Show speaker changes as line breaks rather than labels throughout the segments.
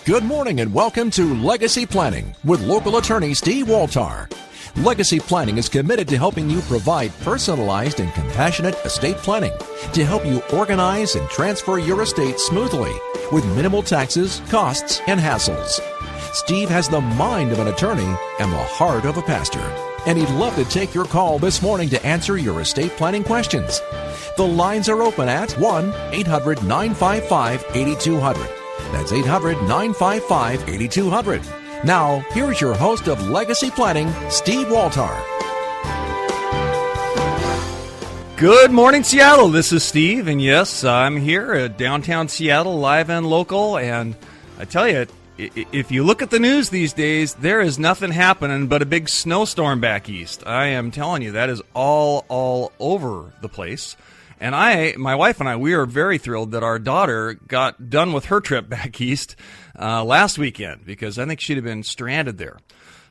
Good morning and welcome to Legacy Planning with local attorney Steve Waltar. Legacy Planning is committed to helping you provide personalized and compassionate estate planning to help you organize and transfer your estate smoothly with minimal taxes, costs, and hassles. Steve has the mind of an attorney and the heart of a pastor, and he'd love to take your call this morning to answer your estate planning questions. The lines are open at 1-800-955-8200. That's 800-955-8200. Now, here's your host of Legacy Planning, Steve Waltar.
Good morning, Seattle. This is Steve, and yes, I'm here at downtown Seattle, live and local, and I tell you, if you look at the news these days, there is nothing happening but a big snowstorm back east. I am telling you, that is all over the place. And my wife and I, we are very thrilled that our daughter got done with her trip back east last weekend, because I think she'd have been stranded there.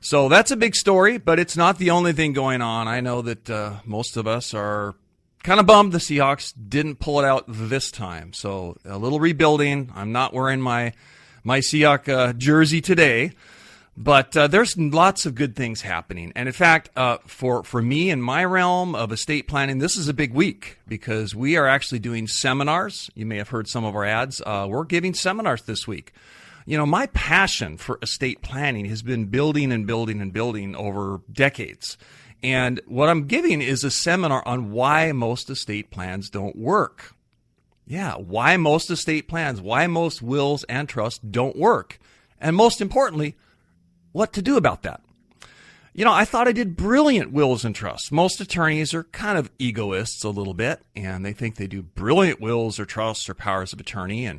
So that's a big story, but it's not the only thing going on. I know that most of us are kind of bummed the Seahawks didn't pull it out this time. So a little rebuilding. I'm not wearing my Seahawk jersey today. But there's lots of good things happening. And in fact, for me in my realm of estate planning, this is a big week because we are actually doing seminars. You may have heard some of our ads. We're giving seminars this week. You know, my passion for estate planning has been building over decades. And what I'm giving is a seminar on why most estate plans don't work. Yeah, why most estate plans, why most wills and trusts don't work. And most importantly, what to do about that. You know, I thought I did brilliant wills and trusts. Most attorneys are kind of egoists a little bit, and they think they do brilliant wills or trusts or powers of attorney.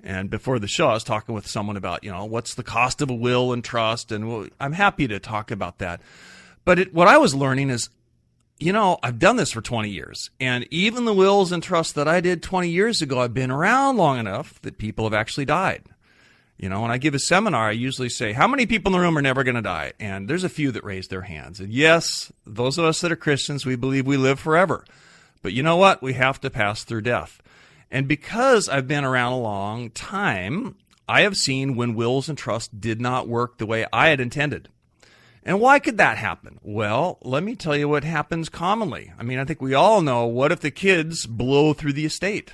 And before the show, I was talking with someone about, what's the cost of a will and trust, and I'm happy to talk about that. But what I was learning is, I've done this for 20 years, and even the wills and trusts that I did 20 years ago, I've been around long enough that people have actually died. When I give a seminar, I usually say, how many people in the room are never going to die? And there's a few that raise their hands. And yes, those of us that are Christians, we believe we live forever. But you know what? We have to pass through death. And because I've been around a long time, I have seen when wills and trusts did not work the way I had intended. And why could that happen? Well, let me tell you what happens commonly. I think we all know, what if the kids blow through the estate?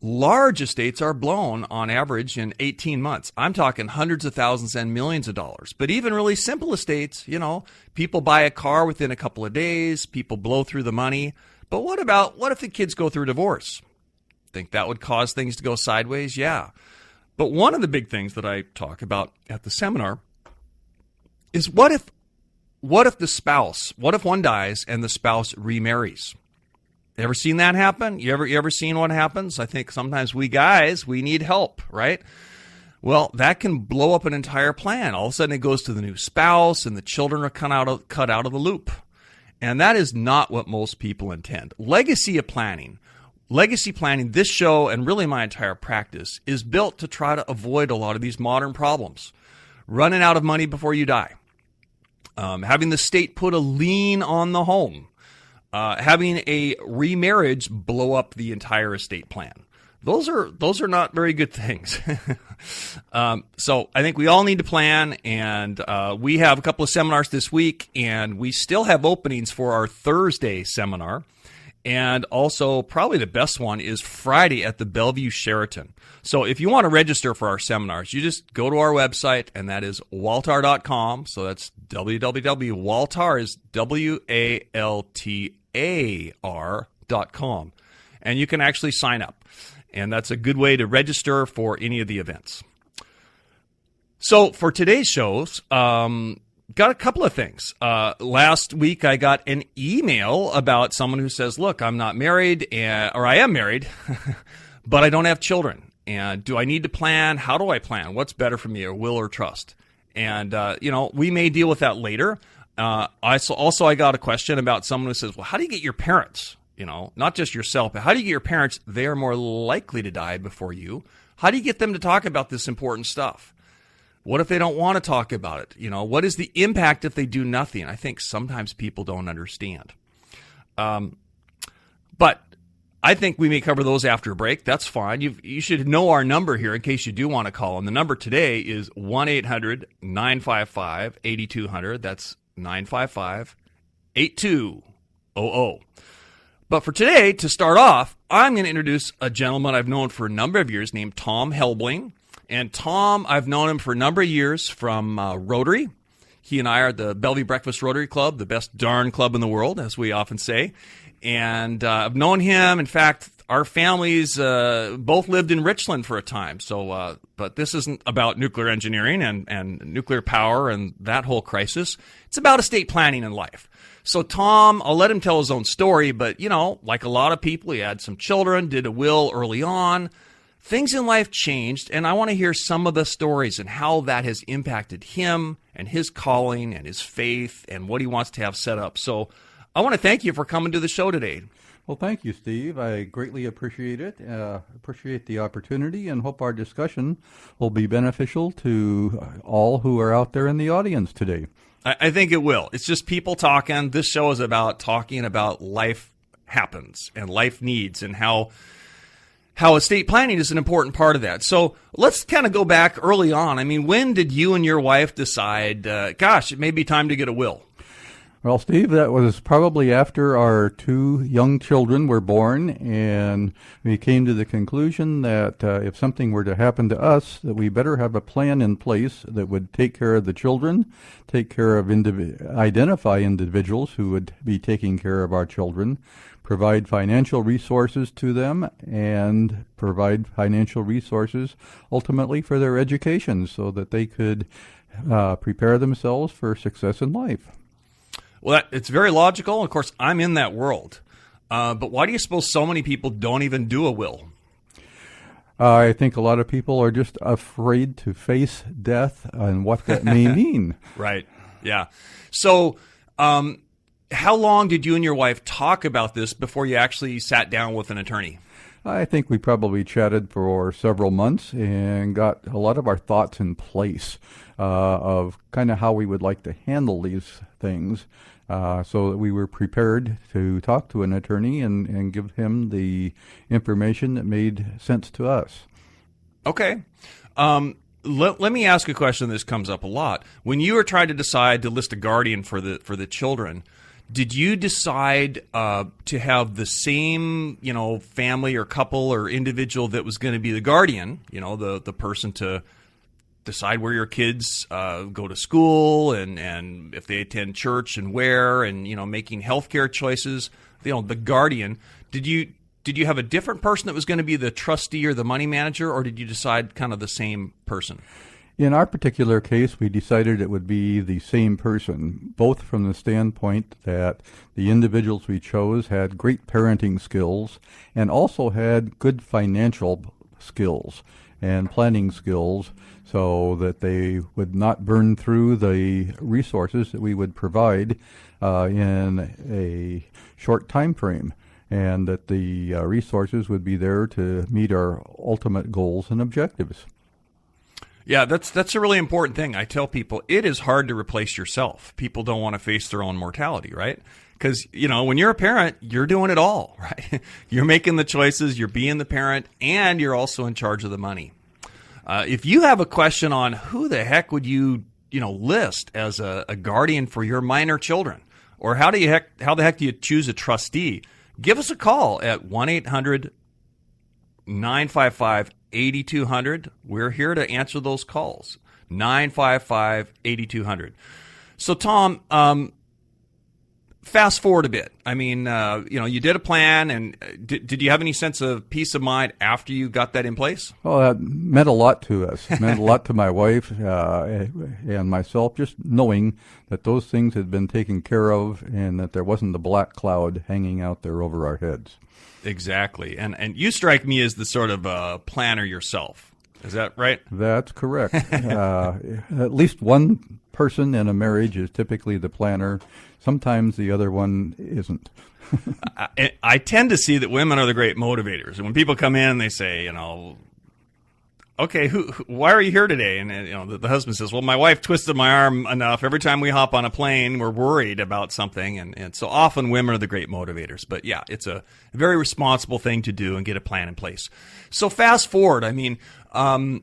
Large estates are blown on average in 18 months. I'm talking hundreds of thousands and millions of dollars. But even really simple estates, people buy a car within a couple of days, people blow through the money. But what if the kids go through a divorce? Think that would cause things to go sideways? Yeah. But one of the big things that I talk about at the seminar is what if one dies and the spouse remarries? Ever seen that happen? You ever seen what happens? I think sometimes we guys, we need help, right? Well, that can blow up an entire plan. All of a sudden it goes to the new spouse and the children are cut out of the loop. And that is not what most people intend. Legacy planning, this show and really my entire practice is built to try to avoid a lot of these modern problems. Running out of money before you die. Having the state put a lien on the home. Having a remarriage blow up the entire estate plan. Those are not very good things. So I think we all need to plan, and we have a couple of seminars this week, and we still have openings for our Thursday seminar. And also, probably the best one is Friday at the Bellevue Sheraton. So if you want to register for our seminars, you just go to our website, and that is waltar.com. So that's www.waltar is WALTAR.com. And you can actually sign up. And that's a good way to register for any of the events. So for today's shows, got a couple of things. Last week, I got an email about someone who says, look, I'm not married, or I am married, but I don't have children. And do I need to plan? How do I plan? What's better for me, a will or trust? And, we may deal with that later. I got a question about someone who says, well, how do you get your parents? Not just yourself, but how do you get your parents? They are more likely to die before you. How do you get them to talk about this important stuff? What if they don't want to talk about it? What is the impact if they do nothing? I think sometimes people don't understand. But I think we may cover those after a break. That's fine. You should know our number here in case you do want to call. And the number today is 1-800-955-8200. That's 955-8200. But for today, to start off, I'm going to introduce a gentleman I've known for a number of years named Tom Helbling. And Tom, I've known him for a number of years from Rotary. He and I are the Bellevue Breakfast Rotary Club, the best darn club in the world, as we often say. And I've known him. In fact, our families both lived in Richland for a time. So, but this isn't about nuclear engineering and nuclear power and that whole crisis. It's about estate planning in life. So, Tom, I'll let him tell his own story. But, you know, like a lot of people, he had some children, did a will early on. Things in life changed, and I want to hear some of the stories and how that has impacted him and his calling and his faith and what he wants to have set up. So, I want to thank you for coming to the show today.
Well, thank you, Steve. I greatly appreciate it. Appreciate the opportunity and hope our discussion will be beneficial to all who are out there in the audience today.
I think it will. It's just people talking. This show is about talking about life happens and life needs and how estate planning is an important part of that. So let's kind of go back early on. I mean, when did you and your wife decide, gosh, it may be time to get a will?
Well, Steve, that was probably after our two young children were born, and we came to the conclusion that if something were to happen to us, that we better have a plan in place that would take care of the children, take care of identify individuals who would be taking care of our children, provide financial resources to them, and provide financial resources ultimately for their education so that they could prepare themselves for success in life.
Well, it's very logical. Of course, I'm in that world. But why do you suppose so many people don't even do a will?
I think a lot of people are just afraid to face death and what that may mean.
Right. Yeah. So how long did you and your wife talk about this before you actually sat down with an attorney?
I think we probably chatted for several months and got a lot of our thoughts in place of kind of how we would like to handle these things. So that we were prepared to talk to an attorney and give him the information that made sense to us.
Okay. Let me ask a question. This comes up a lot. When you were trying to decide to list a guardian for the children, did you decide to have the same, family or couple or individual that was going to be the guardian, the person to decide where your kids go to school and if they attend church and where, and making healthcare choices, the guardian? Did you have a different person that was going to be the trustee or the money manager, or did you decide kind of the same person?
In our particular case, we decided it would be the same person, both from the standpoint that the individuals we chose had great parenting skills and also had good financial skills and planning skills, so that they would not burn through the resources that we would provide in a short time frame, and that the resources would be there to meet our ultimate goals and objectives.
Yeah, that's a really important thing. I tell people it is hard to replace yourself. People don't want to face their own mortality, right? Because, when you're a parent, you're doing it all, right? You're making the choices, you're being the parent, and you're also in charge of the money. If you have a question on who the heck would you, list as a guardian for your minor children, or how the heck do you choose a trustee, give us a call at 1-800-955-8200. We're here to answer those calls. 955-8200. So, Tom, fast forward a bit. I mean, you did a plan, and did you have any sense of peace of mind after you got that in place?
Well, that meant a lot to us. It meant a lot to my wife and myself, just knowing that those things had been taken care of and that there wasn't the black cloud hanging out there over our heads.
Exactly. And you strike me as the sort of planner yourself. Is that right? That's
correct. At least one person in a marriage is typically the planner. Sometimes the other one isn't.
I tend to see that women are the great motivators. And when people come in, they say, okay, why are you here today? And the husband says, well, my wife twisted my arm enough. Every time we hop on a plane, we're worried about something. And so often women are the great motivators. But yeah, it's a very responsible thing to do and get a plan in place. So fast forward, I mean, I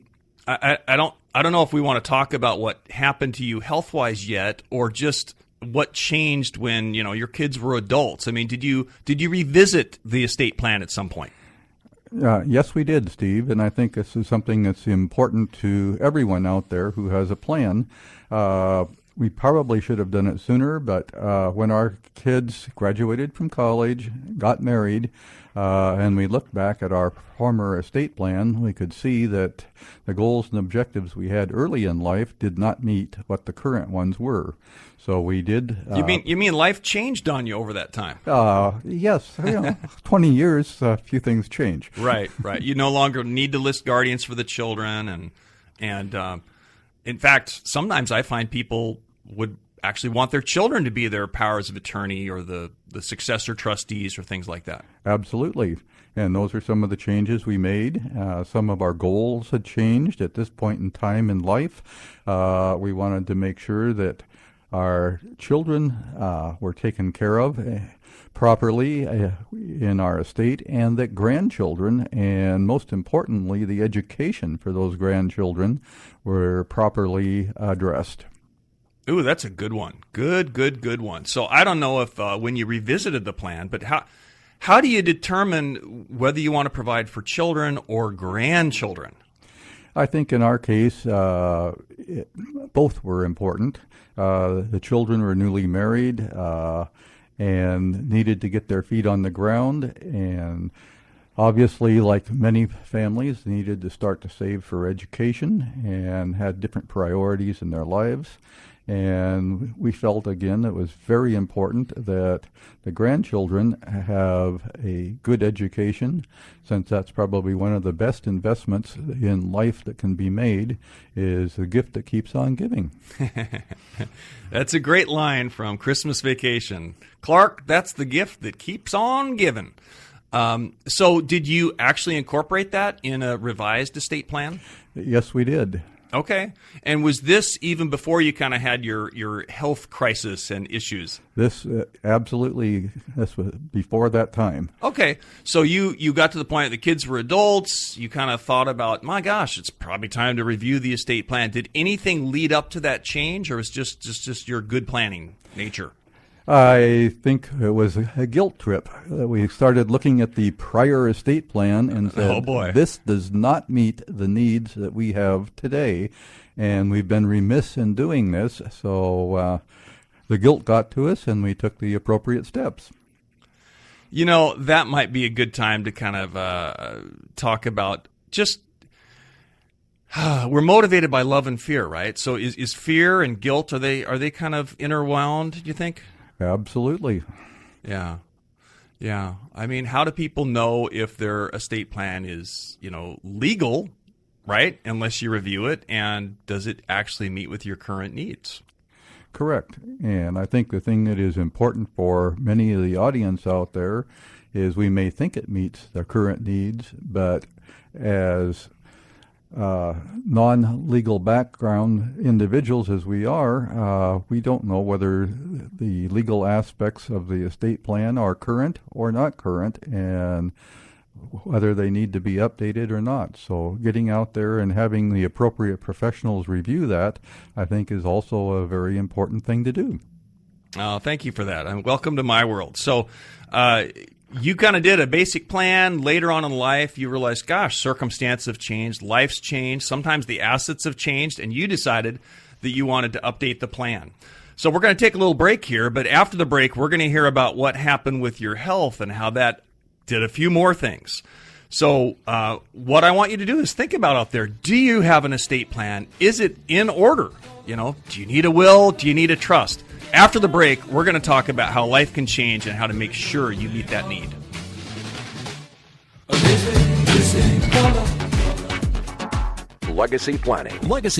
don't know if we want to talk about what happened to you health-wise yet, or just what changed when, your kids were adults. I mean, did you revisit the estate plan at some point?
Yes, we did, Steve, and I think this is something that's important to everyone out there who has a plan. We probably should have done it sooner, but when our kids graduated from college, got married, and we looked back at our former estate plan, we could see that the goals and objectives we had early in life did not meet what the current ones were. So we did.
You mean life changed on you over that time?
Yes, 20 years, a few things change.
Right. You no longer need to list guardians for the children, and in fact, sometimes I find people would actually want their children to be their powers of attorney or the successor trustees or things like that.
Absolutely. And those are some of the changes we made. Some of our goals had changed at this point in time in life. We wanted to make sure that our children were taken care of properly in our estate, and that grandchildren, and most importantly, the education for those grandchildren, were properly addressed.
Ooh, that's a good one. Good one. So I don't know if when you revisited the plan, but how do you determine whether you want to provide for children or grandchildren?
I think in our case, both were important. The children were newly married and needed to get their feet on the ground, and obviously, like many families, needed to start to save for education and had different priorities in their lives. And we felt, again, it was very important that the grandchildren have a good education, since that's probably one of the best investments in life that can be made, is the gift that keeps on giving.
That's a great line from Christmas Vacation. Clark, that's the gift that keeps on giving. So did you actually incorporate that in a revised estate plan?
Yes, we did.
Okay. And was this even before you kind of had your health crisis and issues?
This this was before that time.
Okay. So you got to the point that the kids were adults. You kind of thought about, my gosh, it's probably time to review the estate plan. Did anything lead up to that change, or was just your good planning nature?
I think it was a guilt trip. We started looking at the prior estate plan and said,
oh boy,
this does not meet the needs that we have today, and we've been remiss in doing this. So the guilt got to us, and we took the appropriate steps.
That might be a good time to kind of talk about just we're motivated by love and fear, right? So is fear and guilt, are they kind of interwound, do you think?
Absolutely.
Yeah. I mean, how do people know if their estate plan is, legal, right? Unless you review it, and does it actually meet with your current needs?
Correct. And I think the thing that is important for many of the audience out there is we may think it meets their current needs, but as non-legal background individuals as we are, we don't know whether the legal aspects of the estate plan are current or not current, and whether they need to be updated or not. So getting out there and having the appropriate professionals review that, I think, is also a very important thing to do.
Thank you for that. And welcome to my world. So you kind of did a basic plan. Later on in life, you realized, gosh, circumstances have changed, life's changed, sometimes the assets have changed, and you decided that you wanted to update the plan. So we're going to take a little break here, but after the break, we're going to hear about what happened with your health and how that did a few more things. So what I want you to do is think about out there, do you have an estate plan? Is it in order? Do you need a will? Do you need a trust? After the break, we're going to talk about how life can change and how to make sure you meet that need.
Legacy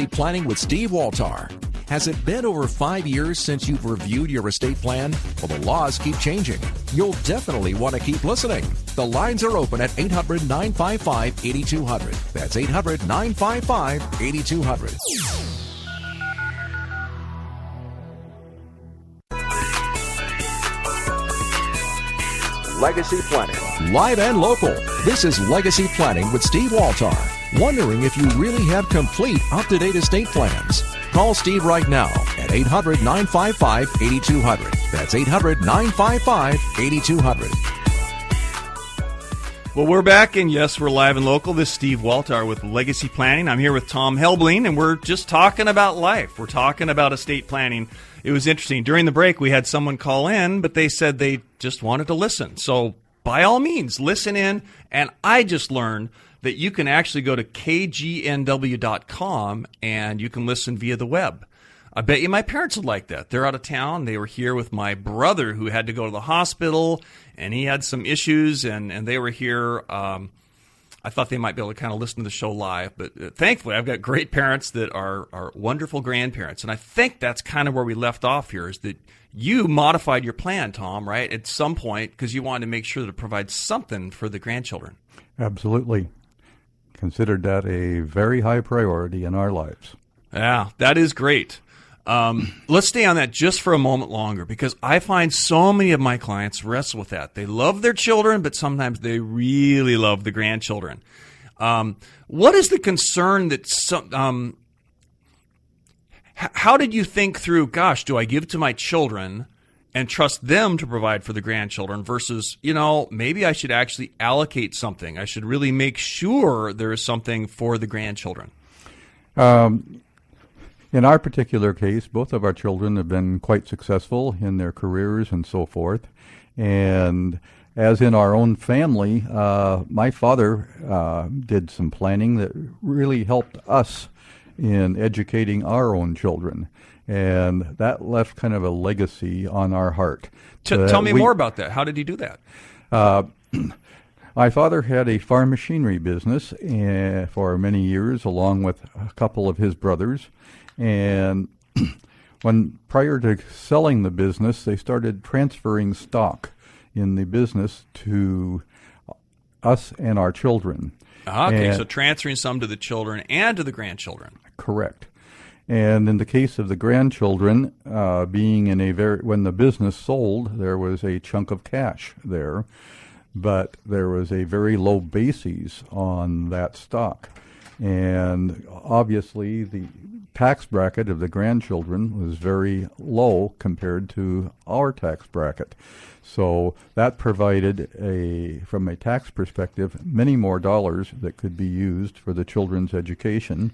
Planning with Steve Waltar. Has it been over 5 years since you've reviewed your estate plan? Well, the laws keep changing. You'll definitely want to keep listening. The lines are open at 800-955-8200. That's 800-955-8200. Legacy Planning. Live and local. This is Legacy Planning with Steve Waltar. Wondering if you really have complete, up-to-date estate plans? Call Steve right now at 800-955-8200. That's 800-955-8200.
Well, we're back, and yes, we're live and local. This is Steve Waltar with Legacy Planning. I'm here with Tom Helbling, and we're just talking about life. We're talking about estate planning. It was interesting. During the break, we had someone call in, but they said they just wanted to listen. So by all means, listen in. And I just learned that you can actually go to KGNW.com and you can listen via the web. I bet you my parents would like that. They're out of town. They were here with my brother who had to go to the hospital, and he had some issues, and they were here. I thought they might be able to kind of listen to the show live, but thankfully I've got great parents that are wonderful grandparents, and I think that's kind of where we left off here, is that you modified your plan, Tom, right, at some point because you wanted to make sure that it provides something for the grandchildren.
Absolutely. Considered that a very high priority in our lives.
Yeah, that is great. Let's stay on that just for a moment longer, because I find so many of my clients wrestle with that. They love their children, but sometimes they really love the grandchildren. What is the concern that how did you think through, gosh, do I give to my children and trust them to provide for the grandchildren versus, maybe I should actually allocate something. I should really make sure there is something for the grandchildren.
In our particular case, both of our children have been quite successful in their careers and so forth. And as in our own family, my father did some planning that really helped us in educating our own children. And that left kind of a legacy on our heart.
Tell me more about that. How did he do that?
My father had a farm machinery business for many years, along with a couple of his brothers. And prior to selling the business, they started transferring stock in the business to us and our children.
Okay, so transferring some to the children and to the grandchildren.
Correct. And in the case of the grandchildren, being when the business sold, there was a chunk of cash there, but there was a very low basis on that stock. And obviously, the tax bracket of the grandchildren was very low compared to our tax bracket. So that provided, from a tax perspective, many more dollars that could be used for the children's education.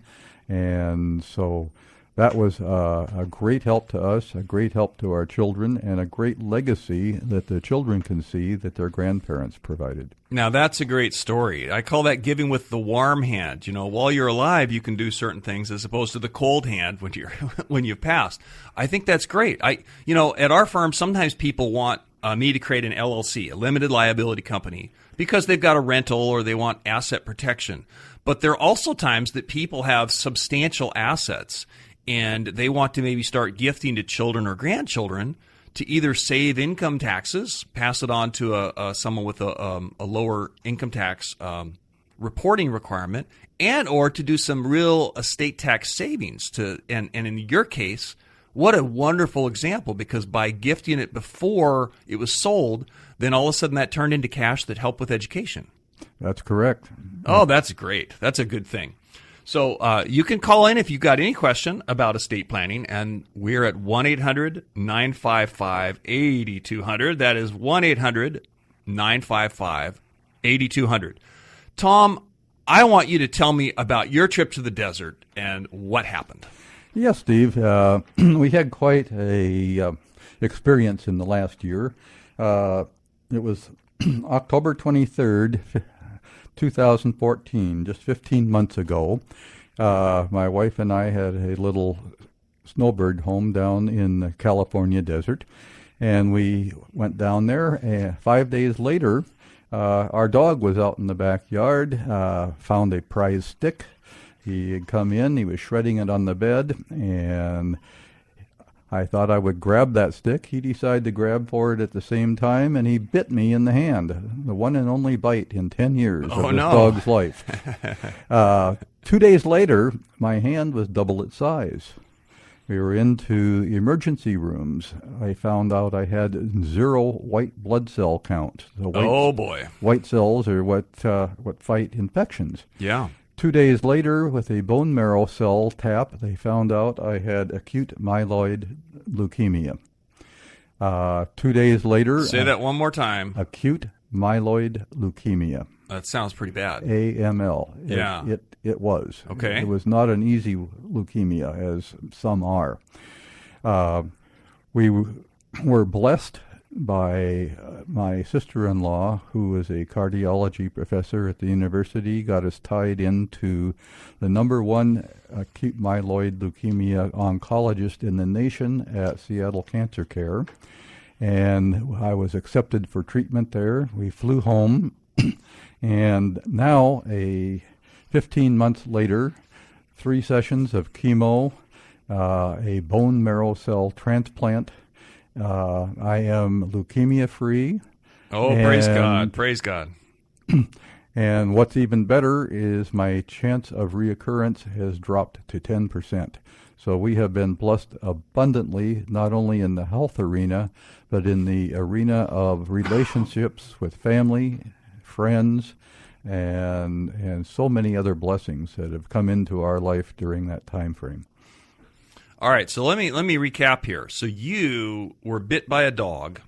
And so that was a great help to us, a great help to our children, and a great legacy that the children can see that their grandparents provided.
Now, that's a great story. I call that giving with the warm hand. While you're alive, you can do certain things as opposed to the cold hand when you've passed. I think that's great. At our firm, sometimes people want me to create an LLC, a limited liability company, because they've got a rental or they want asset protection. But there are also times that people have substantial assets and they want to maybe start gifting to children or grandchildren to either save income taxes, pass it on to someone with a lower income tax reporting requirement, and or to do some real estate tax savings. And in your case, what a wonderful example, because by gifting it before it was sold, then all of a sudden that turned into cash that helped with education.
That's correct.
Oh, that's great. That's a good thing. So you can call in if you've got any question about estate planning, and we're at 1-800-955-8200. That is 1-800-955-8200. Tom, I want you to tell me about your trip to the desert and what happened.
Yes, Steve. We had quite a experience in the last year. It was October 23rd, 2014, just 15 months ago. My wife and I had a little snowbird home down in the California desert, and we went down there. 5 days later, our dog was out in the backyard, found a prize stick. He had come in, he was shredding it on the bed, and I thought I would grab that stick. He decided to grab for it at the same time, and he bit me in the hand. The one and only bite in 10 years of this dog's life. 2 days later, my hand was double its size. We were into emergency rooms. I found out I had 0 white blood cell count. So
oh boy!
White cells are what fight infections.
Yeah.
2 days later, with a bone marrow cell tap, they found out I had acute myeloid leukemia. 2 days later...
Say that one more time.
Acute myeloid leukemia.
That sounds pretty bad.
AML.
Yeah.
It was.
Okay.
It was not an easy leukemia, as some are. We were blessed by my sister-in-law, who was a cardiology professor at the university, got us tied into the #1 acute myeloid leukemia oncologist in the nation at Seattle Cancer Care. And I was accepted for treatment there. We flew home, and now, 15 months later, 3 sessions of chemo, a bone marrow cell transplant. I am leukemia-free.
Oh, praise God. Praise God.
And what's even better is my chance of reoccurrence has dropped to 10%. So we have been blessed abundantly, not only in the health arena, but in the arena of relationships with family, friends, and so many other blessings that have come into our life during that time frame.
All right, so let me recap here. So you were bit by a dog,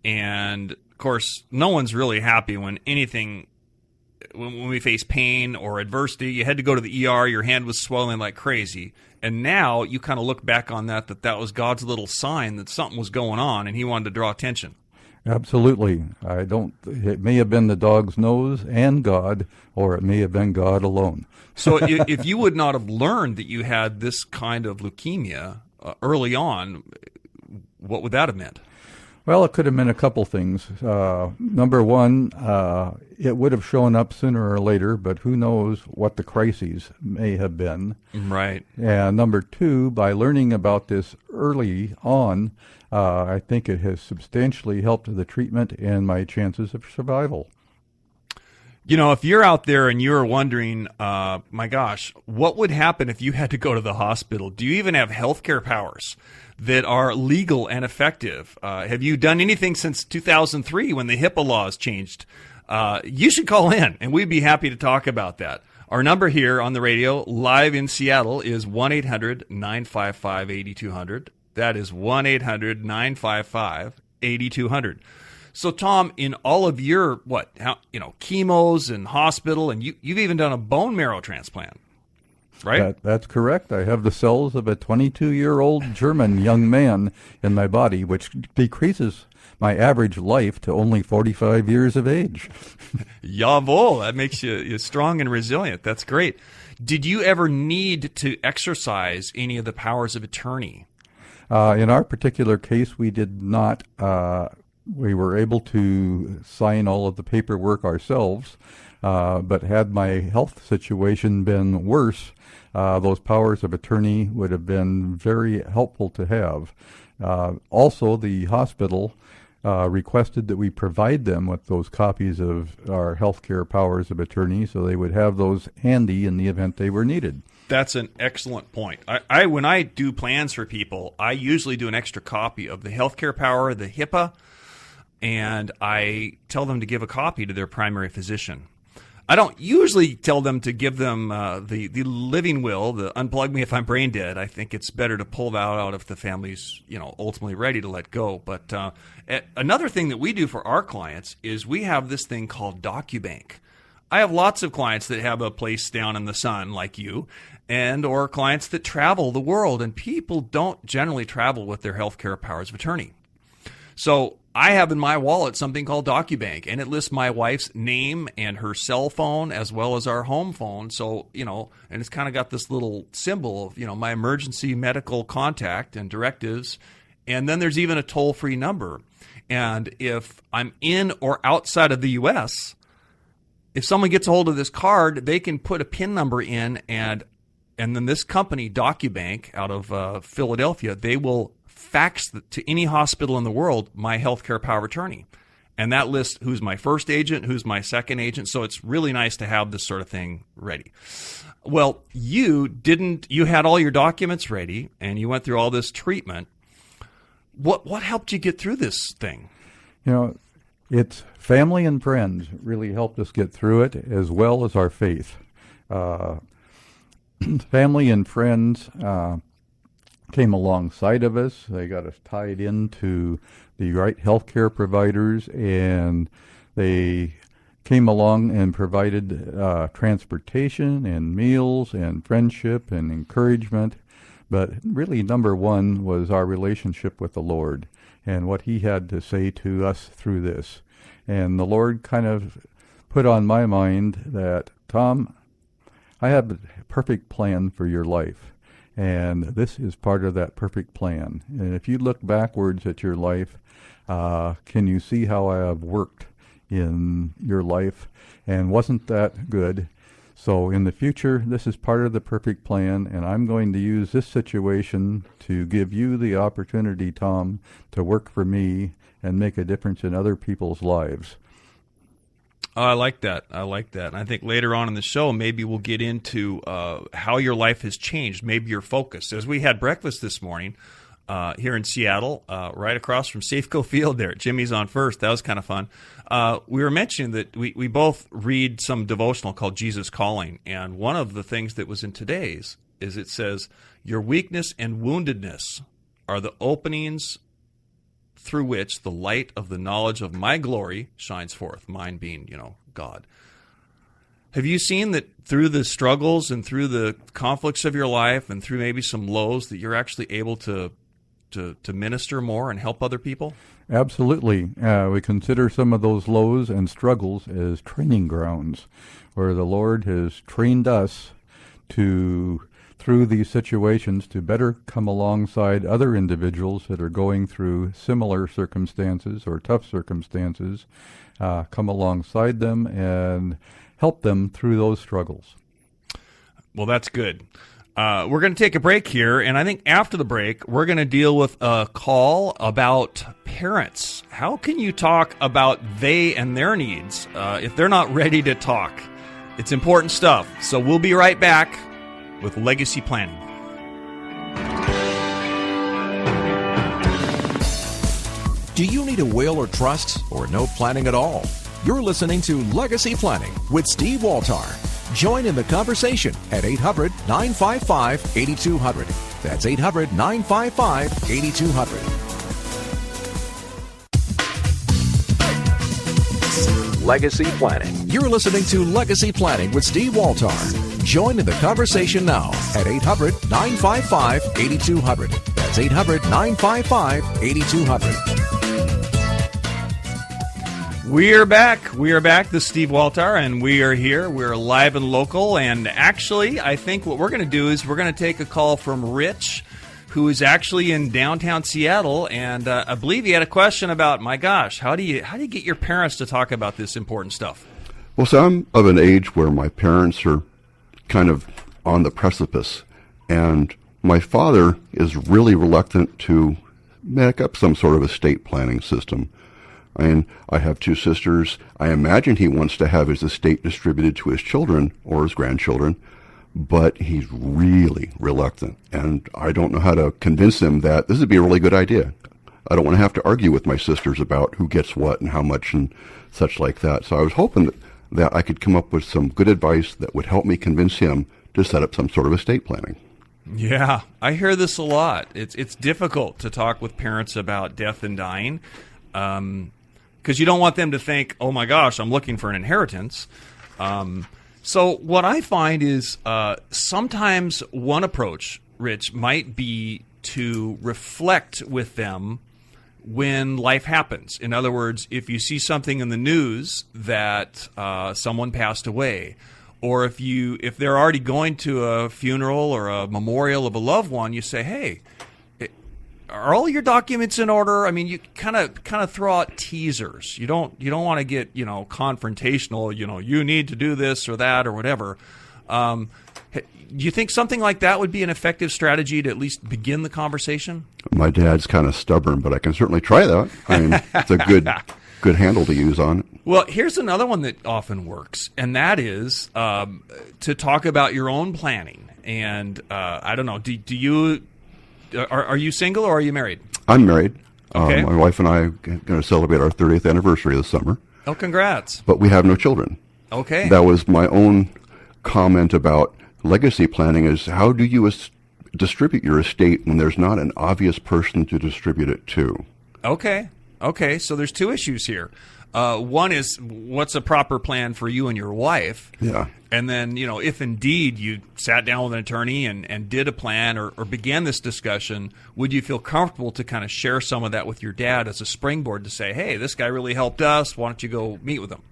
and of course, no one's really happy when we face pain or adversity. You had to go to the ER. Your hand was swelling like crazy, and now you kind of look back on that was God's little sign that something was going on, and He wanted to draw attention.
Absolutely. It may have been the dog's nose and God, or it may have been God alone.
So if you would not have learned that you had this kind of leukemia early on, what would that have meant?
Well, it could have meant a couple things. Number one, it would have shown up sooner or later, but who knows what the crises may have been.
Right.
And number two, by learning about this early on, I think it has substantially helped the treatment and my chances of survival.
You know, if you're out there and you're wondering, my gosh, what would happen if you had to go to the hospital? Do you even have healthcare powers that are legal and effective? Have you done anything since 2003 when the HIPAA laws changed? You should call in, and we'd be happy to talk about that. Our number here on the radio, live in Seattle, is 1-800-955-8200. That is 1-800-955-8200. So, Tom, in all of your, chemos and hospital, and you've even done a bone marrow transplant, right?
That's correct. I have the cells of a 22-year-old German young man in my body, which decreases my average life to only 45 years of age.
Jawohl, that makes you strong and resilient. That's great. Did you ever need to exercise any of the powers of attorney?
In our particular case, we did not. We were able to sign all of the paperwork ourselves, but had my health situation been worse, those powers of attorney would have been very helpful to have. Also, the hospital requested that we provide them with those copies of our healthcare powers of attorney so they would have those handy in the event they were needed.
That's an excellent point. I when I do plans for people, I usually do an extra copy of the healthcare power, the HIPAA, and I tell them to give a copy to their primary physician. I don't usually tell them to give them the living will, the unplug me if I'm brain dead. I think it's better to pull that out if the family's ultimately ready to let go. But another thing that we do for our clients is we have this thing called DocuBank. I have lots of clients that have a place down in the sun like you, and or clients that travel the world, and people don't generally travel with their healthcare powers of attorney. So I have in my wallet something called DocuBank, and it lists my wife's name and her cell phone as well as our home phone. So, and it's kind of got this little symbol of, my emergency medical contact and directives. And then there's even a toll-free number. And if I'm in or outside of the U.S., if someone gets a hold of this card, they can put a PIN number in, and and then this company, DocuBank, out of Philadelphia, they will fax to any hospital in the world my healthcare power of attorney. And that lists who's my first agent, who's my second agent. So it's really nice to have this sort of thing ready. Well, you had all your documents ready and you went through all this treatment. What helped you get through this thing?
It's family and friends really helped us get through it, as well as our faith. Family and friends came alongside of us. They got us tied into the right healthcare providers, and they came along and provided transportation and meals and friendship and encouragement. But really, number one was our relationship with the Lord and what He had to say to us through this. And the Lord kind of put on my mind that, Tom, I have a perfect plan for your life. And this is part of that perfect plan. And if you look backwards at your life, can you see how I have worked in your life? And wasn't that good? So in the future, this is part of the perfect plan, and I'm going to use this situation to give you the opportunity, Tom, to work for me and make a difference in other people's lives.
Oh, I like that. And I think later on in the show, maybe we'll get into how your life has changed, maybe your focus. As we had breakfast this morning here in Seattle, right across from Safeco Field there, Jimmy's on First. That was kind of fun. We were mentioning that we both read some devotional called Jesus Calling, and one of the things that was in today's is it says, your weakness and woundedness are the openings through which the light of the knowledge of my glory shines forth, mine being, God. Have you seen that through the struggles and through the conflicts of your life and through maybe some lows that you're actually able to minister more and help other people?
Absolutely. We consider some of those lows and struggles as training grounds where the Lord has trained us through these situations to better come alongside other individuals that are going through similar circumstances or tough circumstances, come alongside them and help them through those struggles.
Well, that's good. We're going to take a break here, and I think after the break, we're going to deal with a call about parents. How can you talk about they and their needs if they're not ready to talk? It's important stuff. So we'll be right back with Legacy Planning.
Do you need a will or trust or no planning at all? You're listening to Legacy Planning with Steve Waltar. Join in the conversation at 800-955-8200. That's 800-955-8200. Legacy Planning. You're listening to Legacy Planning with Steve Waltar. Join in the conversation now at 800-955-8200. That's 800-955-8200.
We are back. This is Steve Waltar, and we are here. We're live and local, and actually, I think what we're going to do is we're going to take a call from Rich, who is actually in downtown Seattle, and I believe he had a question about, my gosh, how do you get your parents to talk about this important stuff?
Well, so I'm of an age where my parents are kind of on the precipice, and my father is really reluctant to make up some sort of estate planning system. I have two sisters. I imagine he wants to have his estate distributed to his children or his grandchildren, but he's really reluctant, and I don't know how to convince him that this would be a really good idea. I don't want to have to argue with my sisters about who gets what and how much and such like that. So I was hoping that I could come up with some good advice that would help me convince him to set up some sort of estate planning.
Yeah, I hear this a lot. It's difficult to talk with parents about death and dying, because you don't want them to think, oh my gosh, I'm looking for an inheritance. So what I find is sometimes one approach, Rich, might be to reflect with them when life happens. In other words, if you see something in the news that someone passed away, or if they're already going to a funeral or a memorial of a loved one, you say, hey, are all your documents in order? I mean, you kind of throw out teasers. You don't want to get confrontational. You need to do this or that or whatever. Do you think something like that would be an effective strategy to at least begin the conversation?
My dad's kind of stubborn, but I can certainly try that. I mean, it's a good handle to use on it.
Well, here's another one that often works, and that is to talk about your own planning. And I don't know, do you are you single or are you married?
I'm married.
Okay.
My wife and I are going to celebrate our 30th anniversary this summer.
Oh, congrats.
But we have no children.
Okay.
That was my own comment about legacy planning, is how do you distribute your estate when there's not an obvious person to distribute it to?
Okay. So there's two issues here. One is, what's a proper plan for you and your wife?
Yeah.
And then, if indeed you sat down with an attorney and did a plan or began this discussion, would you feel comfortable to kind of share some of that with your dad as a springboard to say, hey, this guy really helped us. Why don't you go meet with him?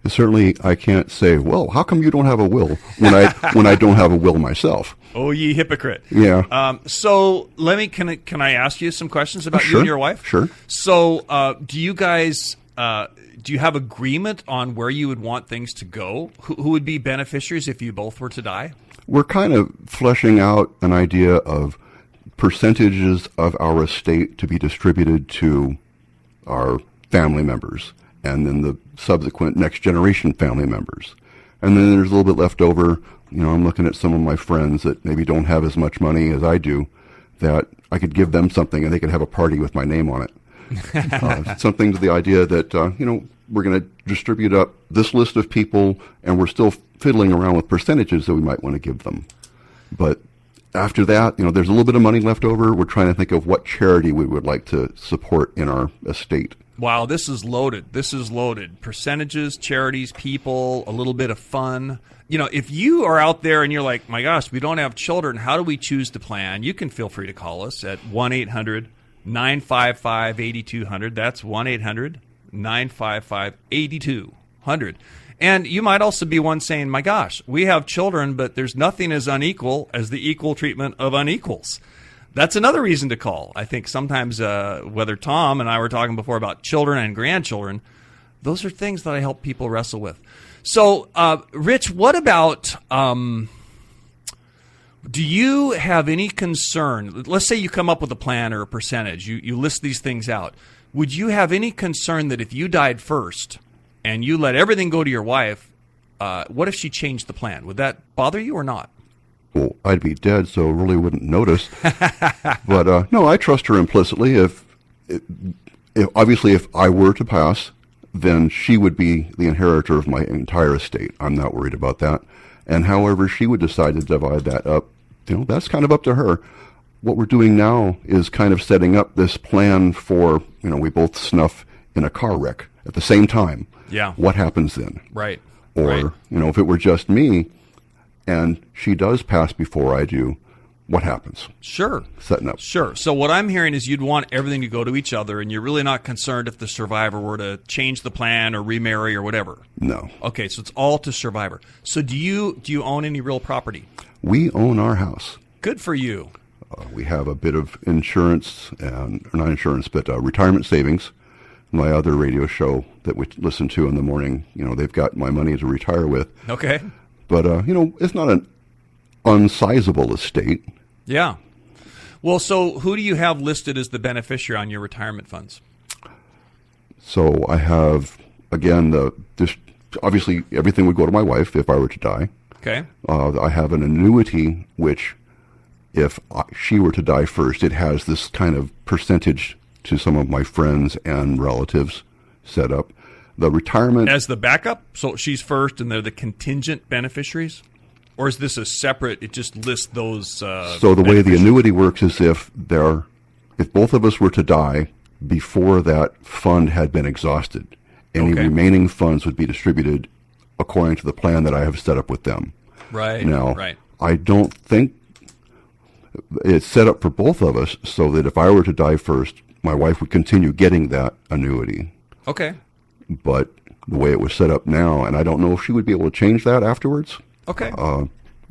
Certainly, I can't say, well, how come you don't have a will when I don't have a will myself?
Oh, ye hypocrite!
Yeah.
So can I ask you some questions about you and your wife?
Sure.
So, do you guys do you have agreement on where you would want things to go? Who would be beneficiaries if you both were to die?
We're kind of fleshing out an idea of percentages of our estate to be distributed to our family members, and then the subsequent next generation family members. And then there's a little bit left over. I'm looking at some of my friends that maybe don't have as much money as I do, that I could give them something and they could have a party with my name on it. Something to the idea that, we're going to distribute up this list of people, and we're still fiddling around with percentages that we might want to give them. But after that, there's a little bit of money left over. We're trying to think of what charity we would like to support in our estate.
Wow, this is loaded. Percentages, charities, people, a little bit of fun. If you are out there and you're like, my gosh, we don't have children, how do we choose to plan? You can feel free to call us at 1-800-955-8200. That's 1-800-955-8200. And you might also be one saying, my gosh, we have children, but there's nothing as unequal as the equal treatment of unequals. That's another reason to call. I think sometimes whether Tom and I were talking before about children and grandchildren, those are things that I help people wrestle with. So, Rich, what about, do you have any concern? Let's say you come up with a plan or a percentage. You list these things out. Would you have any concern that if you died first and you let everything go to your wife, what if she changed the plan? Would that bother you or not?
Well, I'd be dead, so really wouldn't notice. But no, I trust her implicitly. If obviously if I were to pass, then she would be the inheritor of my entire estate. I'm not worried about that. And however she would decide to divide that up, that's kind of up to her. What we're doing now is kind of setting up this plan for, we both snuff in a car wreck at the same time.
Yeah.
What happens then?
Right.
Or,
right.
If it were just me and she does pass before I do, what happens?
Sure.
Setting up.
Sure. So what I'm hearing is you'd want everything to go to each other, and you're really not concerned if the survivor were to change the plan or remarry or whatever.
No.
Okay, so it's all to survivor. So do you own any real property?
We own our house.
Good for you.
We have a bit of insurance, and not insurance, but retirement savings. My other radio show that we listen to in the morning, they've got my money to retire with.
Okay.
But, it's not an unsizable estate.
Yeah. Well, so who do you have listed as the beneficiary on your retirement funds?
So I have, again, obviously everything would go to my wife if I were to die.
Okay.
I have an annuity, which if she were to die first, it has this kind of percentage to some of my friends and relatives set up. The retirement...
As the backup? So she's first and they're the contingent beneficiaries? Or is this a separate, it just lists those...
So the way the annuity works is if both of us were to die before that fund had been exhausted, any remaining funds would be distributed according to the plan that I have set up with them.
Right.
Now,
right.
I don't think it's set up for both of us so that if I were to die first, my wife would continue getting that annuity.
Okay.
But the way it was set up now, and I don't know if she would be able to change that afterwards.
Okay.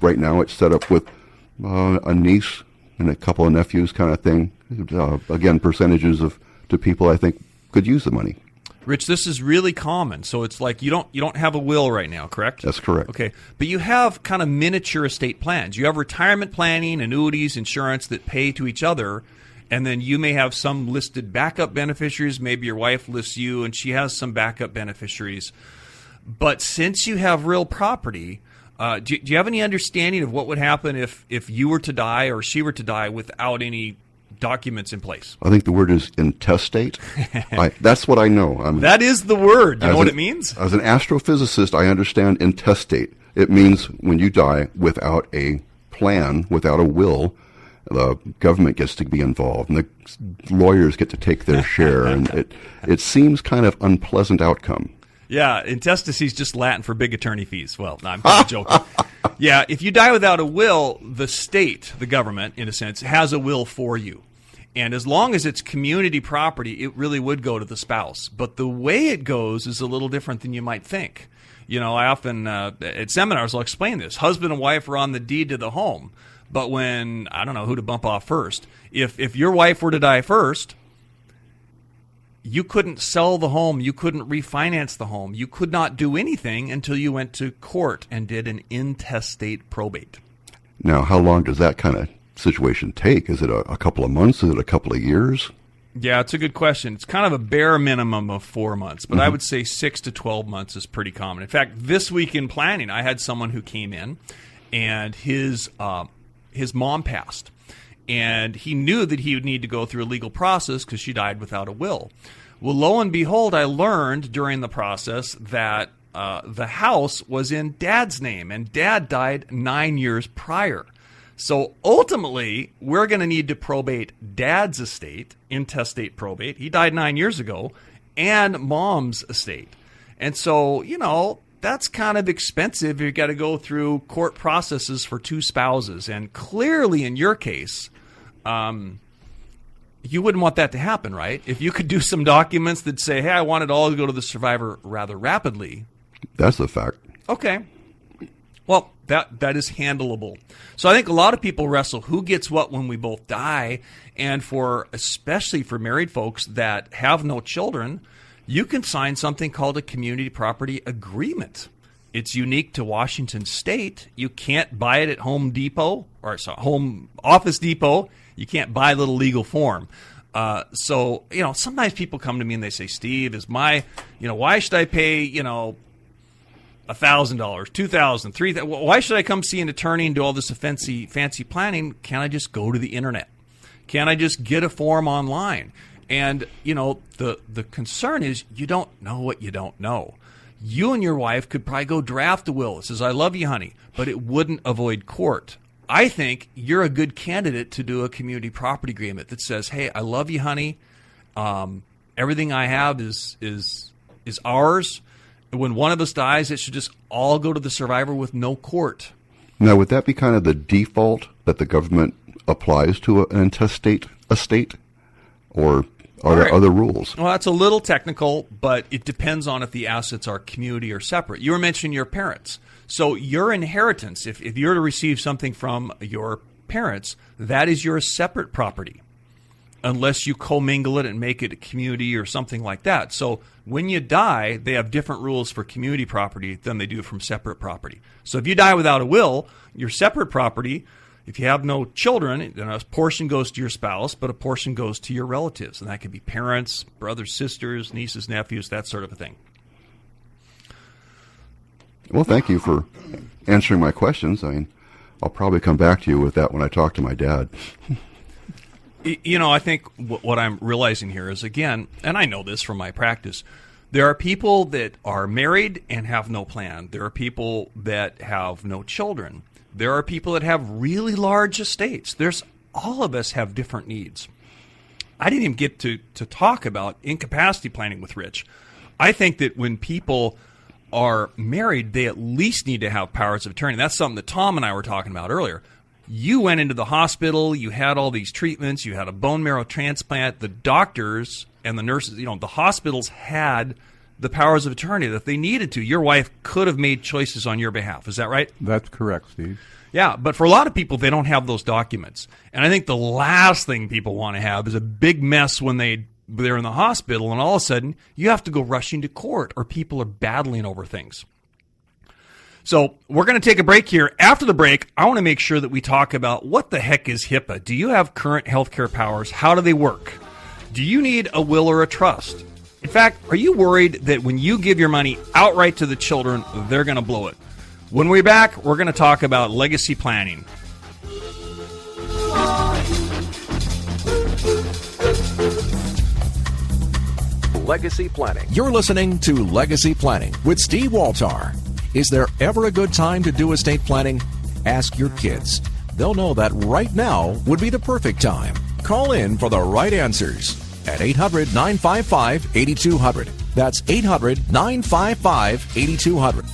Right now it's set up with a niece and a couple of nephews kind of thing. Again, percentages to people I think could use the money.
Rich, this is really common. So it's like you don't have a will right now, correct?
That's correct.
Okay, but you have kind of miniature estate plans. You have retirement planning, annuities, insurance that pay to each other, and then you may have some listed backup beneficiaries. Maybe your wife lists you, and she has some backup beneficiaries. But since you have real property, do you have any understanding of what would happen if you were to die or she were to die without any documents in place?
I think the word is intestate. That's what I know.
That is the word. You know what it means?
As an astrophysicist, I understand intestate. It means when you die without a plan, without a will, the government gets to be involved, and the lawyers get to take their share, and it seems kind of unpleasant outcome.
Yeah, intestacy is just Latin for big attorney fees. Well, no, I'm kind of joking. Yeah, if you die without a will, the state, the government, in a sense, has a will for you. And as long as it's community property, it really would go to the spouse. But the way it goes is a little different than you might think. You know, I often, at seminars, I'll explain this. Husband and wife are on the deed to the home. But when, I don't know who to bump off first. If your wife were to die first, you couldn't sell the home. You couldn't refinance the home. You could not do anything until you went to court and did an intestate probate.
Now, how long does that kind of situation take? Is it a couple of months? Is it a couple of years?
Yeah, it's a good question. It's kind of a bare minimum of 4 months, but I would say 6 to 12 months is pretty common. In fact, this week in planning, I had someone who came in, and his mom passed, and he knew that he would need to go through a legal process because she died without a will. Well, lo and behold, I learned during the process that the house was in Dad's name, and Dad died 9 years prior. So ultimately, we're going to need to probate Dad's estate, intestate probate. He died 9 years ago, and Mom's estate. And so, you know, that's kind of expensive. You've got to go through court processes for two spouses. And clearly, in your case, you wouldn't want that to happen, right? If you could do some documents that say, hey, I want it all to go to the survivor rather rapidly.
That's a fact.
Okay. Well, that is handleable. So I think a lot of people wrestle who gets what when we both die. And especially for married folks that have no children, you can sign something called a community property agreement. It's unique to Washington State. You can't buy it at Home Office Depot. You can't buy a little legal form. So, you know, sometimes people come to me and they say, Steve, why should I pay, $1,000, $2,000, $3,000? Why should I come see an attorney and do all this fancy planning? Can't I just go to the internet? Can't I just get a form online? And, you know, the concern is you don't know what you don't know. You and your wife could probably go draft a will that says, I love you, honey, but it wouldn't avoid court. I think you're a good candidate to do a community property agreement that says, hey, I love you, honey. Everything I have is ours. When one of us dies, it should just all go to the survivor with no court.
Now, would that be kind of the default that the government applies to an intestate estate? Or are there other rules?
Well, that's a little technical, but it depends on if the assets are community or separate. You were mentioning your parents. So your inheritance, if you're to receive something from your parents, that is your separate property, unless you commingle it and make it a community or something like that. So when you die, they have different rules for community property than they do from separate property. So if you die without a will, your separate property, if you have no children, then a portion goes to your spouse, but a portion goes to your relatives. And that could be parents, brothers, sisters, nieces, nephews, that sort of a thing.
Well, thank you for answering my questions. I mean, I'll probably come back to you with that when I talk to my dad.
You know, I think what I'm realizing here is, again, and I know this from my practice, there are people that are married and have no plan. There are people that have no children. There are people that have really large estates. All of us have different needs. I didn't even get to talk about incapacity planning with Rich. I think that when people are married, they at least need to have powers of attorney. That's something that Tom and I were talking about earlier. You went into the hospital, you had all these treatments, you had a bone marrow transplant. The doctors and the nurses, the hospitals had the powers of attorney that they needed to. Your wife could have made choices on your behalf. Is that right?
That's correct, Steve.
Yeah, but for a lot of people, they don't have those documents. And I think the last thing people want to have is a big mess when they they're in the hospital, and all of a sudden you have to go rushing to court, or people are battling over things. So we're going to take a break here. After the break, I want to make sure that we talk about what the heck is HIPAA. Do you have current healthcare powers? How do they work? Do you need a will or a trust? In fact, are you worried that when you give your money outright to the children, they're going to blow it? When we're back, we're going to talk about legacy planning.
Legacy Planning. You're listening to Legacy Planning with Steve Waltar. Is there ever a good time to do estate planning? Ask your kids. They'll know that right now would be the perfect time. Call in for the right answers at 800-955-8200. That's 800-955-8200.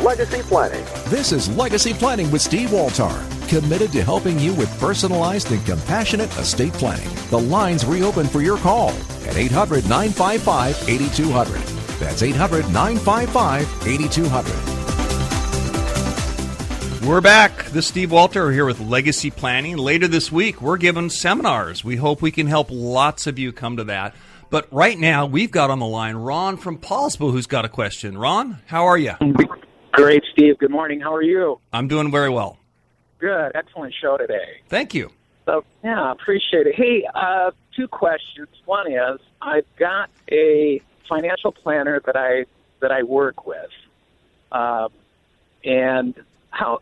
Legacy Planning. This is Legacy Planning with Steve Waltar, committed to helping you with personalized and compassionate estate planning. The lines reopen for your call at 800-955-8200. That's 800-955-8200.
We're back. This is Steve Waltar. We're here with Legacy Planning. Later this week, we're giving seminars. We hope we can help lots of you come to that. But right now, we've got on the line Ron from Paulsbo who's got a question. Ron, how are you?
Great, Steve. Good morning. How are you?
I'm doing very well.
Good. Excellent show today.
Thank you.
So, yeah, appreciate it. Hey, two questions. One is, I've got a financial planner that I work with, and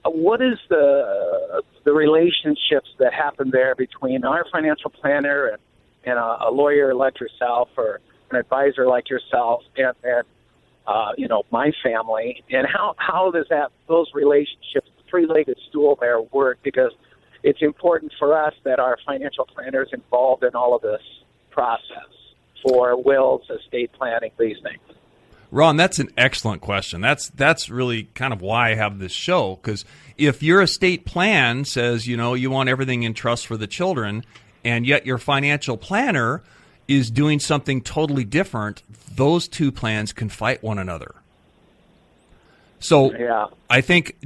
what is the relationships that happen there between our financial planner and a lawyer like yourself, or an advisor like yourself, and my family, and how does those relationships, the three-legged stool there, work? Because it's important for us that our financial planner is involved in all of this process for wills, estate planning, these things.
Ron, that's an excellent question. That's really kind of why I have this show, because if your estate plan says, you want everything in trust for the children, and yet your financial planner is doing something totally different, those two plans can fight one another. So yeah. I think,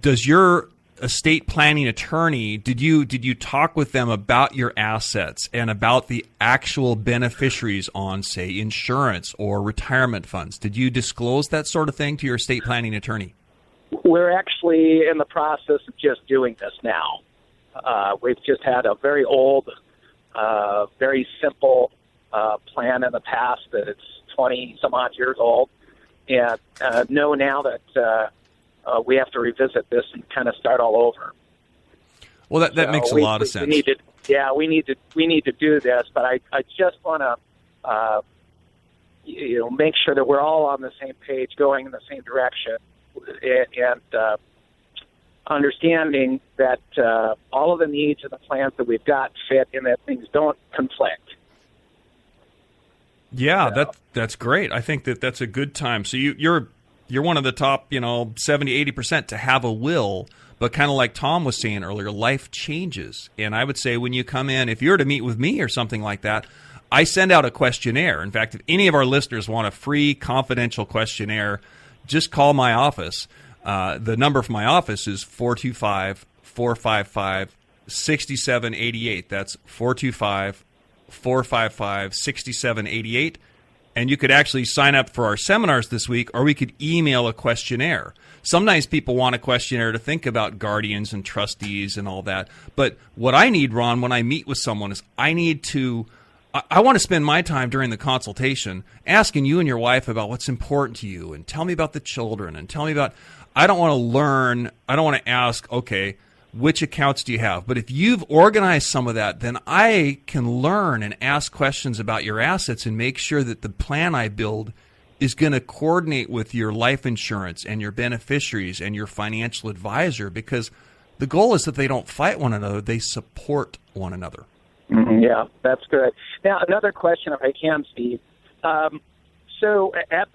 does your estate planning attorney, did you talk with them about your assets and about the actual beneficiaries on, say, insurance or retirement funds? Did you disclose that sort of thing to your estate planning attorney?
We're actually in the process of just doing this now. We've just had a very old, very simple plan in the past that it's 20-some-odd years old, and know now that we have to revisit this and kind of start all over.
Well, that makes a lot of sense.
We need to do this, but I just want to make sure that we're all on the same page, going in the same direction, and understanding that all of the needs of the plans that we've got fit, and that things don't conflict.
Yeah, that's great. I think that's a good time. So you're one of the top, 70-80% to have a will, but kind of like Tom was saying earlier, life changes. And I would say when you come in, if you're to meet with me or something like that, I send out a questionnaire. In fact, if any of our listeners want a free confidential questionnaire, just call my office. The number for my office is 425-455-6788. That's 425-455-6788. And you could actually sign up for our seminars this week, or we could email a questionnaire. Sometimes people want a questionnaire to think about guardians and trustees and all that. But what I need, Ron, when I meet with someone is I want to spend my time during the consultation asking you and your wife about what's important to you, and tell me about the children, and tell me about, I don't want to ask, okay, which accounts do you have? But if you've organized some of that, then I can learn and ask questions about your assets and make sure that the plan I build is going to coordinate with your life insurance and your beneficiaries and your financial advisor, because the goal is that they don't fight one another, they support one another.
Mm-hmm, yeah, that's good. Now, another question, if I can, Steve. So at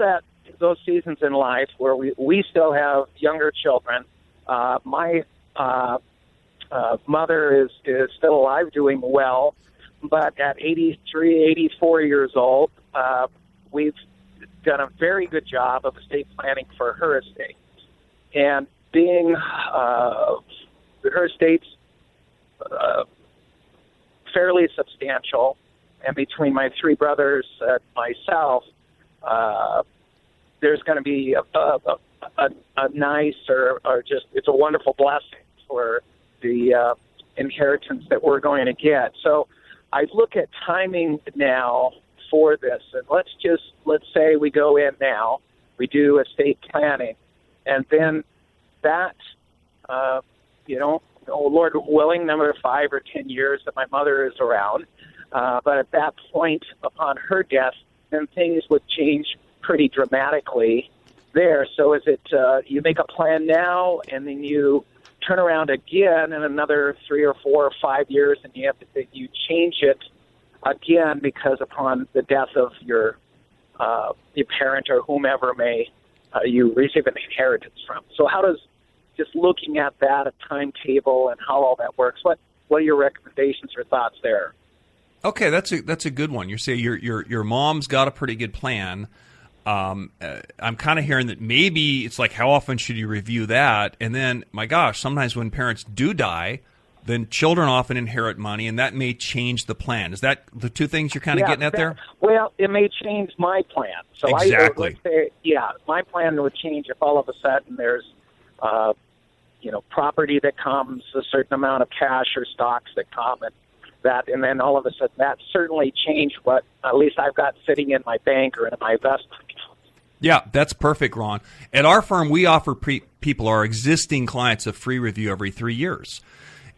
those seasons in life where we still have younger children, my mother is still alive, doing well, but at 83, 84 years old, we've done a very good job of estate planning for her estate. And being her estate's fairly substantial, and between my three brothers and myself, there's going to be a nice or just it's a wonderful blessing for the inheritance that we're going to get. So I look at timing now for this, and let's say we go in now, we do estate planning, and then that, Lord willing, another 5 or 10 years that my mother is around, but at that point, upon her death, then things would change pretty dramatically there. So is it you make a plan now, and then you turn around again in another 3 or 4 or 5 years, and you change it again because upon the death of your parent or whomever may you receive an inheritance from. So how does, just looking at that, a timetable and how all that works, what are your recommendations or thoughts there?
Okay, that's a good one. You say your mom's got a pretty good plan. I'm kind of hearing that maybe it's like, how often should you review that? And then, my gosh, sometimes when parents do die, then children often inherit money, and that may change the plan. Is that the two things you're kind of getting at there?
Well, it may change my plan. So
exactly.
Let's say, my plan would change if all of a sudden there's, property that comes, a certain amount of cash or stocks that come, and then all of a sudden that certainly changed what at least I've got sitting in my bank or in my investment account.
Yeah, that's perfect, Ron. At our firm, we offer people, our existing clients, a free review every 3 years.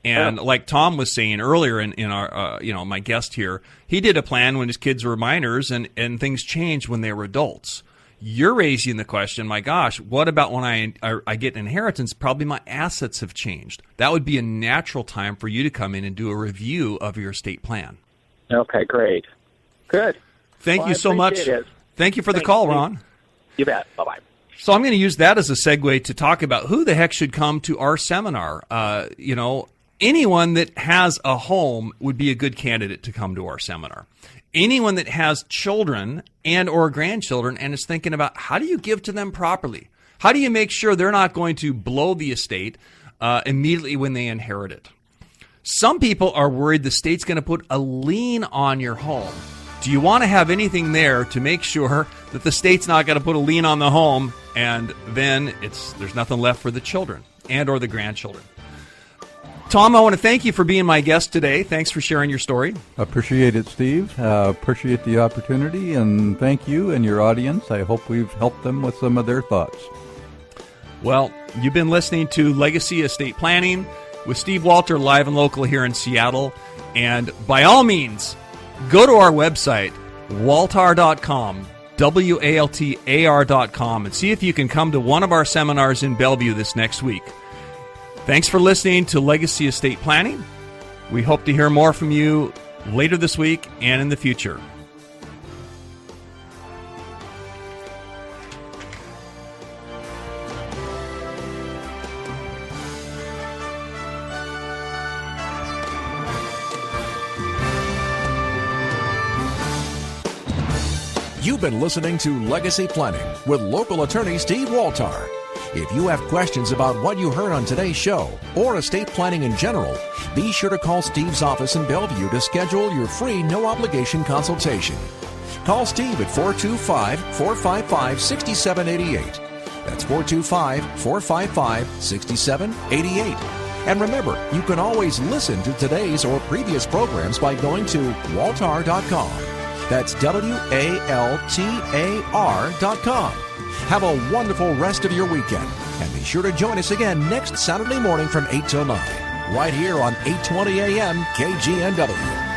And like Tom was saying earlier in our, my guest here, he did a plan when his kids were minors, and things changed when they were adults. You're raising the question, my gosh, what about when I get an inheritance? Probably my assets have changed. That would be a natural time for you to come in and do a review of your estate plan.
Okay, great. Good.
Thank you so much. Thank you for the call, Ron.
You bet. Bye-bye.
So I'm going to use that as a segue to talk about who the heck should come to our seminar. Anyone that has a home would be a good candidate to come to our seminar. Anyone that has children and or grandchildren and is thinking about how do you give to them properly? How do you make sure they're not going to blow the estate immediately when they inherit it? Some people are worried the state's going to put a lien on your home. Do you want to have anything there to make sure that the state's not going to put a lien on the home and then there's nothing left for the children and or the grandchildren? Tom, I want to thank you for being my guest today. Thanks for sharing your story.
Appreciate it, Steve. Appreciate the opportunity, and thank you and your audience. I hope we've helped them with some of their thoughts.
Well, you've been listening to Legacy Estate Planning with Steve Waltar, live and local here in Seattle. And by all means, go to our website, waltar.com, WALTAR.com, and see if you can come to one of our seminars in Bellevue this next week. Thanks for listening to Legacy Estate Planning. We hope to hear more from you later this week and in the future.
You've been listening to Legacy Planning with local attorney Steve Waltar. If you have questions about what you heard on today's show or estate planning in general, be sure to call Steve's office in Bellevue to schedule your free no-obligation consultation. Call Steve at 425-455-6788. That's 425-455-6788. And remember, you can always listen to today's or previous programs by going to waltar.com. That's WALTAR.com. Have a wonderful rest of your weekend, and be sure to join us again next Saturday morning from 8 till 9, right here on 820 AM KGNW.